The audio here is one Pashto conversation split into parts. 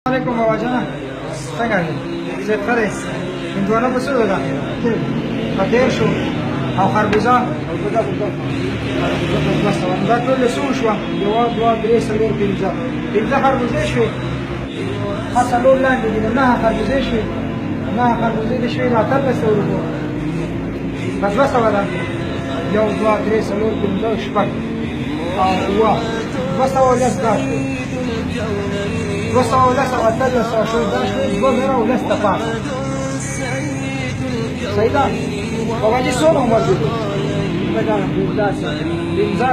عليكم بابا جانا څنګه دي زه خره هندوانه په څه ده خیر شو او خربوزه او دا ټول څو شو یو دوه درې څلور پنځه خربوزې شوې څلور لاندې دي نه خربوزې شوې نه خربوزې دي شوې اتلس ورکو بس ده یو دوه درې څلور پنځه شپږ او اووه لس دا شوې ولس اتلس شو دا شوې دوه زره ولس ته پاتې صحیح ده بابا جي څومره عمر دی پنځه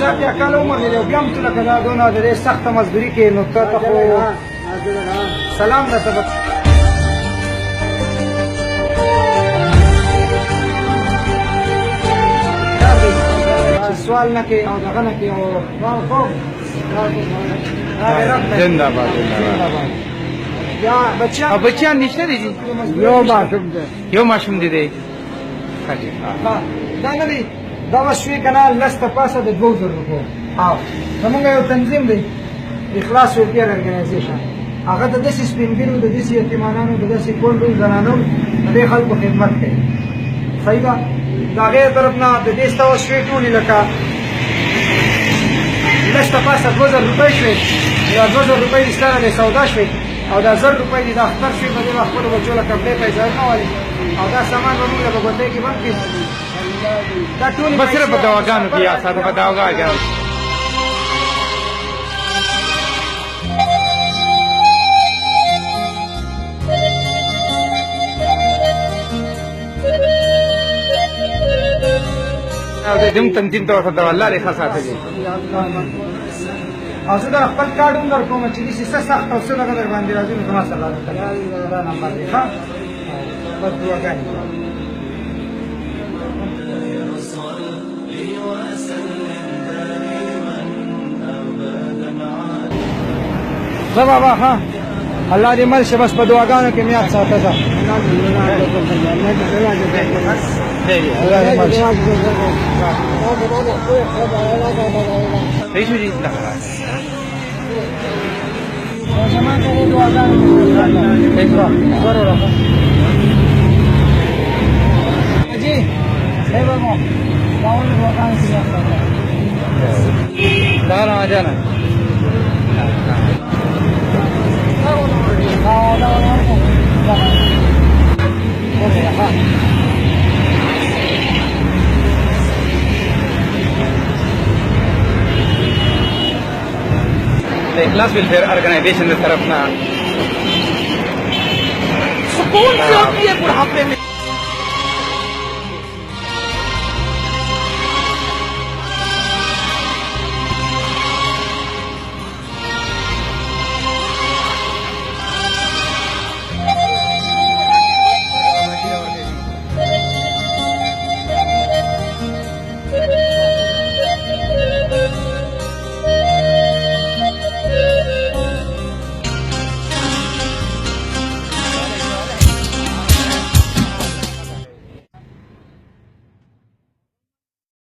اتیا کاله عمر لري او بیا هم ته لکه دا دونه د دې سخته مزدوري کوې نو ته خو سلام درته سوال نه کوي او دغه نه کوي او زنده باد یا بچیان نشته دي یو ماشوم دی دا نه دی دا شوي کنه لس ته پاسه د 2000 روپو او زمونږ یو تنظیم دی اخلاص ویلفیر ارګنایزیشن هغه د داسې سپینګیرو د داسې یتیمانانو د داسې کونډو زنانو د دې خلکو خدمت کوي صحیح ده د هغې طرف نه د دې ستا اوس شوې ټولې لکه لس ته پاسه 2000 روپۍ شوې دا 2000 روپۍ دې ستا نه سودا شوې او دا 1000 روپۍ دې د اختر شوې په دې به خپلو بچو له کپړې پیسې نه والي او دا سامان به موږ له په ګوتۍ کې بند کړي دا ټولې بس صرف په دواګانو کې یا ساده په دواګانو زموږ تنظیم ته ورته الله دې ښه ساتلي او زه در خپل کارډ هم در کوم چې داسې څه سخت او څه دغه در باندې راځي نو زما سره دا نمبر دی ښه بس دعاګانې زه بابا ښه الله دې مل شه بس په دعاګانو کې مې یاد ساته ځه صحیح شو جی आ जाना इखलास welfare organisation की तरफ ना सुकून से होती है बुढ़ापे में